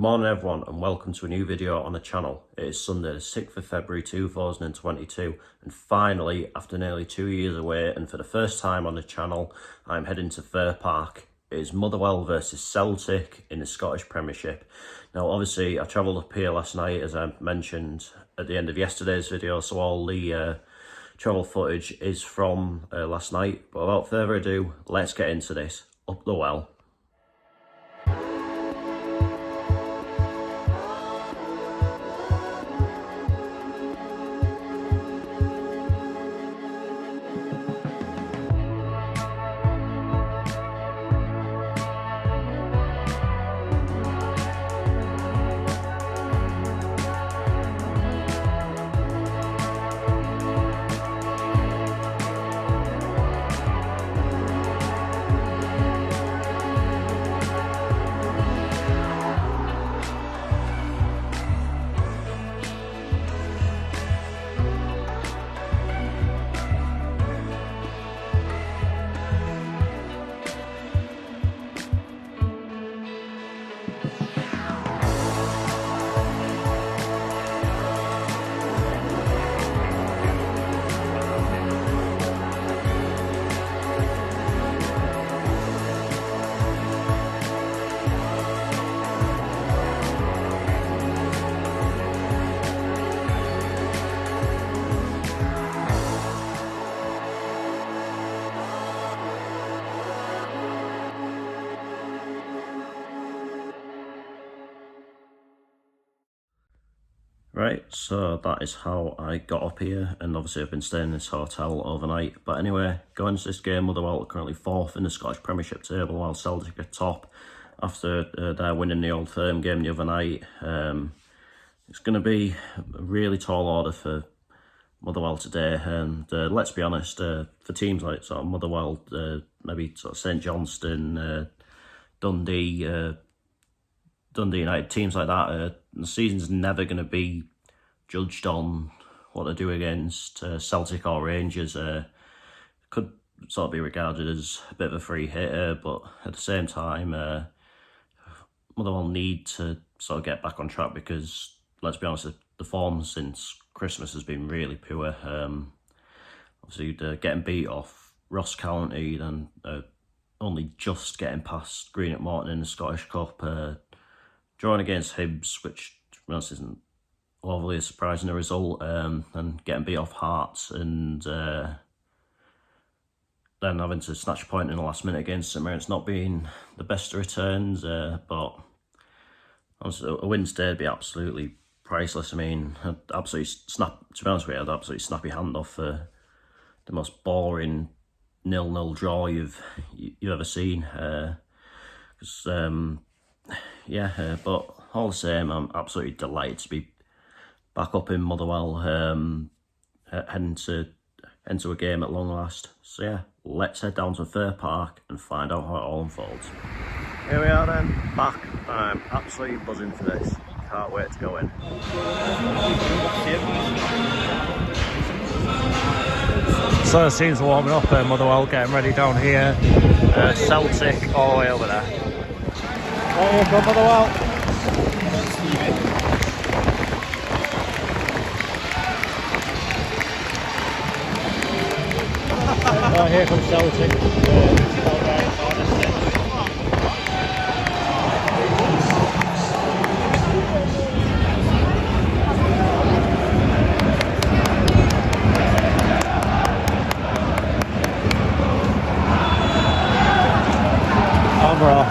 morning everyone and welcome to a new video on the channel. It is Sunday the 6th of February 2022 and finally, after nearly 2 years away and for the first time on the channel, I'm heading to Fir Park. It is Motherwell versus Celtic in the Scottish Premiership. Now obviously I travelled up here last night, as I mentioned at the end of yesterday's video, so all the travel footage is from last night. But without further ado, let's get into this. Up the well. Right, so that is how I got up here, and obviously I've been staying in this hotel overnight. But anyway, going to this game, Motherwell are currently 4th in the Scottish Premiership table, while Celtic are top after their winning the Old Firm game the other night. It's going to be a really tall order for Motherwell today, and let's be honest, for teams like sort of Motherwell, maybe sort of St Johnstone, Dundee United, teams like that, the season's never going to be judged on what they do against Celtic or Rangers. Could sort of be regarded as a bit of a free hitter, but at the same time, Motherwell need to sort of get back on track because, let's be honest, the form since Christmas has been really poor. Obviously, getting beat off Ross County, then only just getting past Green at Morton in the Scottish Cup, drawing against Hibs, which to be honest isn't overly a surprising result, and getting beat off Hearts, and then having to snatch a point in the last minute against St Mirren. It's not been the best of returns, but honestly, a win today would be absolutely priceless. I mean, to be honest with you, I had absolutely snappy hand off for the most boring 0-0 draw you've ever seen. But all the same, I'm absolutely delighted to be back up in Motherwell, heading to a game at long last. So yeah, let's head down to Fir Park and find out how it all unfolds. Here we are then, back. I'm absolutely buzzing for this. Can't wait to go in. So the scenes are warming up, Motherwell getting ready down here. Celtic all the way over there. Right here from Motherwell. Right here comes Celtic. We're off.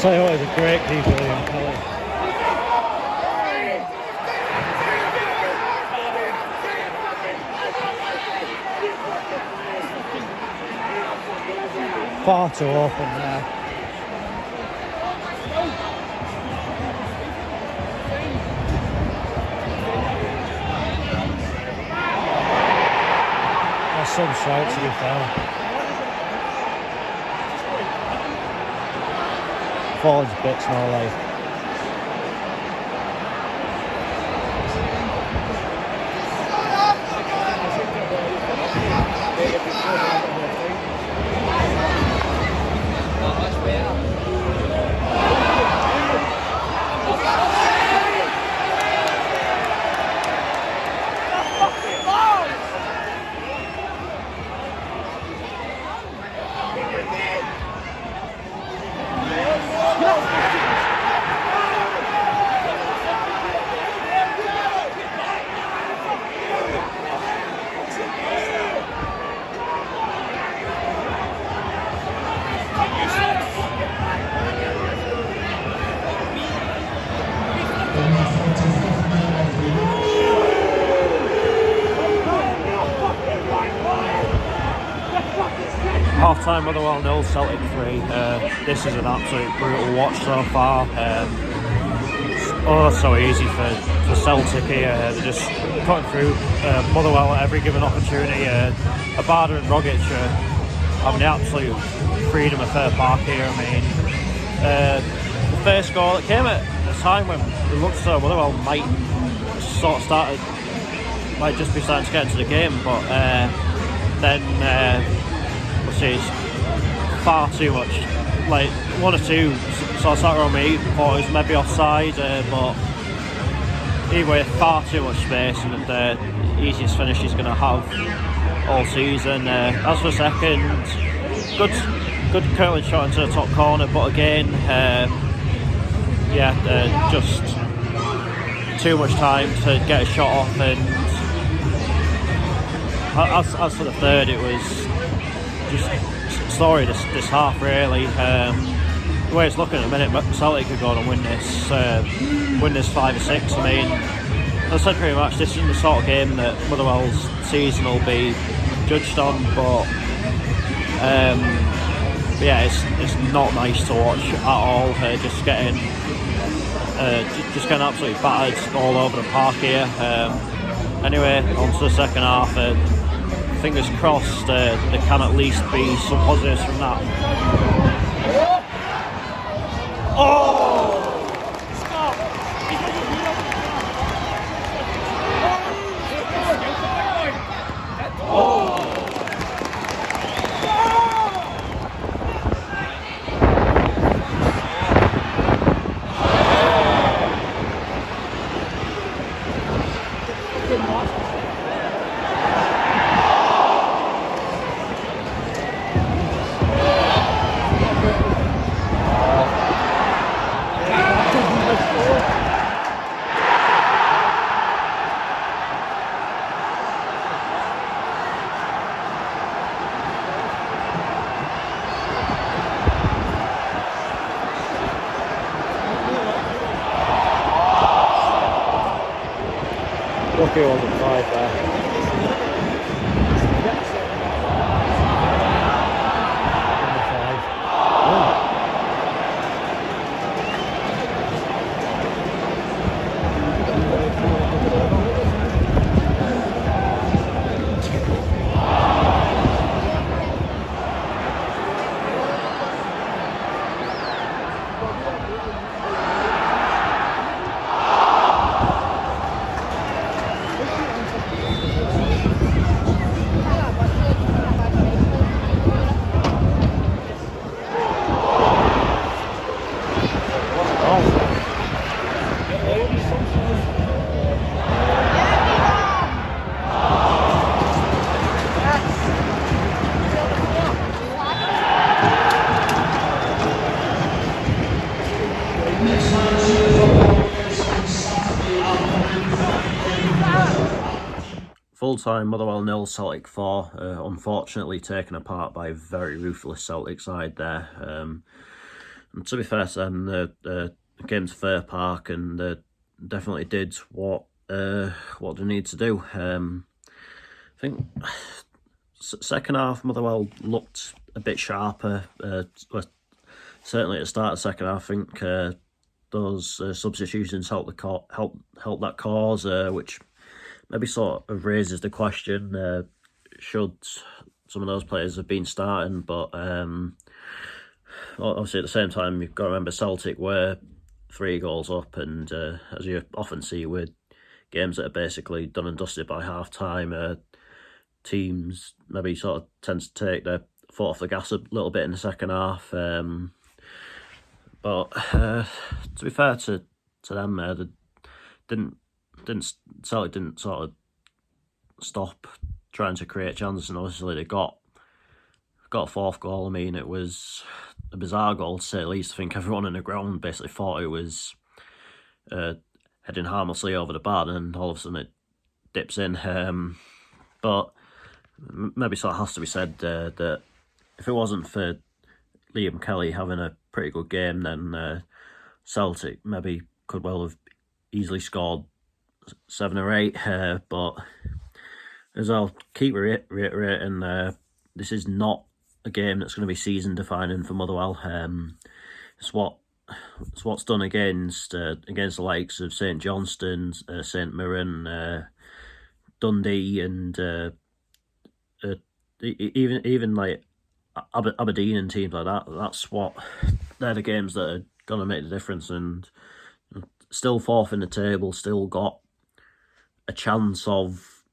tell you what, he's a great keeper, Liam Kelly. Far too open there. That's some strike, to be fair. Falls bits no life. Half-time, Motherwell 0, Celtic 3. This is an absolute brutal watch so far. So easy for Celtic here. They're just cutting through Motherwell at every given opportunity. Abada and Rogic having the absolute freedom of Fir Park here. I mean, the first goal, it came at a time when it looked so Motherwell might just be starting to get into the game, but then it's far too much. Like one or two sort of sat around me, thought it was maybe offside, but either way, far too much space, and the easiest finish he's going to have all season. As for second, good curling shot into the top corner, but again, just too much time to get a shot off. And as for the third, it was just story this half really. The way it's looking at the minute, Celtic could go on and win this 5 or 6. I mean, as I said pretty much, this isn't the sort of game that Motherwell's season will be judged on, but yeah, it's not nice to watch at all. Just getting absolutely battered all over the park here. Anyway, on to the second half. Fingers crossed there can at least be some positives from that. Oh! Lucky it wasn't 5 there. Full-time, Motherwell 0, Celtic 4. Unfortunately taken apart by a very ruthless Celtic side there. And to be fair to them, they came to Fir Park and definitely did what they need to do. I think second half Motherwell looked a bit sharper. Certainly at the start of the second half, I think those substitutions helped that cause, which maybe sort of raises the question: should some of those players have been starting? But obviously at the same time, you've got to remember Celtic were 3 goals up, and as you often see with games that are basically done and dusted by half time, teams maybe sort of tend to take their foot off the gas a little bit in the second half. But to be fair to them, Celtic didn't sort of stop trying to create chances, and obviously they got a 4th goal. I mean, it was a bizarre goal to say the least. I think everyone in the ground basically thought it was heading harmlessly over the bar, and all of a sudden it dips in. But maybe sort of has to be said that if it wasn't for Liam Kelly having a pretty good game, then Celtic maybe could well have easily scored 7 or 8. But as I'll keep reiterating, this is not a game that's going to be season defining for Motherwell. It's what's done against the likes of St Johnstone's, St Mirren, Dundee, and even like Aberdeen and teams like that. They're the games that are going to make the difference. And still 4th in the table, still got a chance of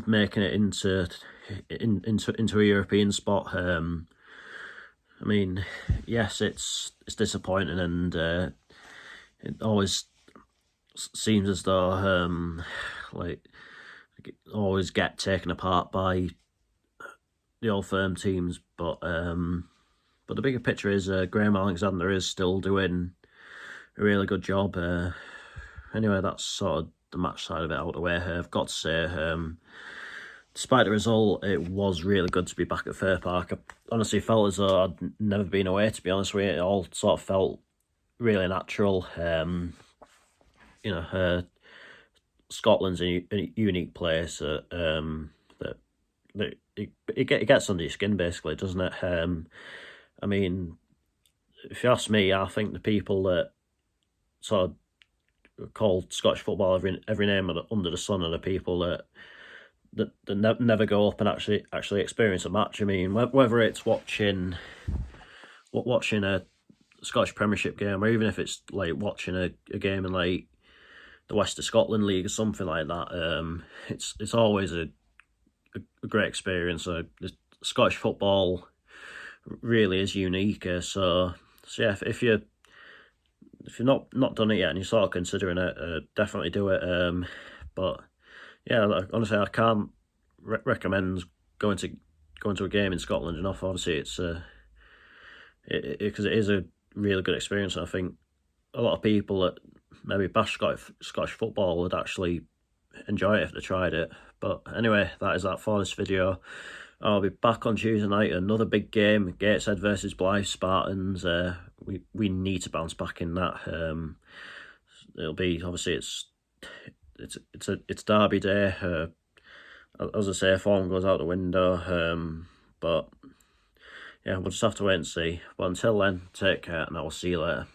making it into a European spot. I mean, yes, it's disappointing, and it always seems as though like always get taken apart by the old firm teams. But the bigger picture is Graham Alexander is still doing a really good job. Anyway, that's sort of the match side of it out of the way. I've got to say, despite the result, it was really good to be back at Fir Park. I honestly felt as though I'd never been away, to be honest with you. It all sort of felt really natural. Scotland's a unique place that it gets under your skin, basically, doesn't it? I mean, if you ask me, I think the people that sort of called Scottish football every name under the sun are the people that never go up and actually experience a match. I mean, whether it's watching a Scottish Premiership game, or even if it's like watching a game in like the West of Scotland League or something like that, it's always a great experience. The Scottish football really is unique. So yeah, if you're not done it yet and you're sort of considering it, definitely do it. But yeah, honestly, I can't recommend going to a game in Scotland enough. Obviously, it's because it is a really good experience. I think a lot of people that maybe bash Scottish football would actually enjoy it if they tried it. But anyway, that is that for this video. I'll be back on Tuesday night, another big game, Gateshead versus Blythe Spartans. We need to bounce back in that. It'll be, obviously, it's derby day. As I say, form goes out the window. But yeah, we'll just have to wait and see. But until then, take care, and I will see you later.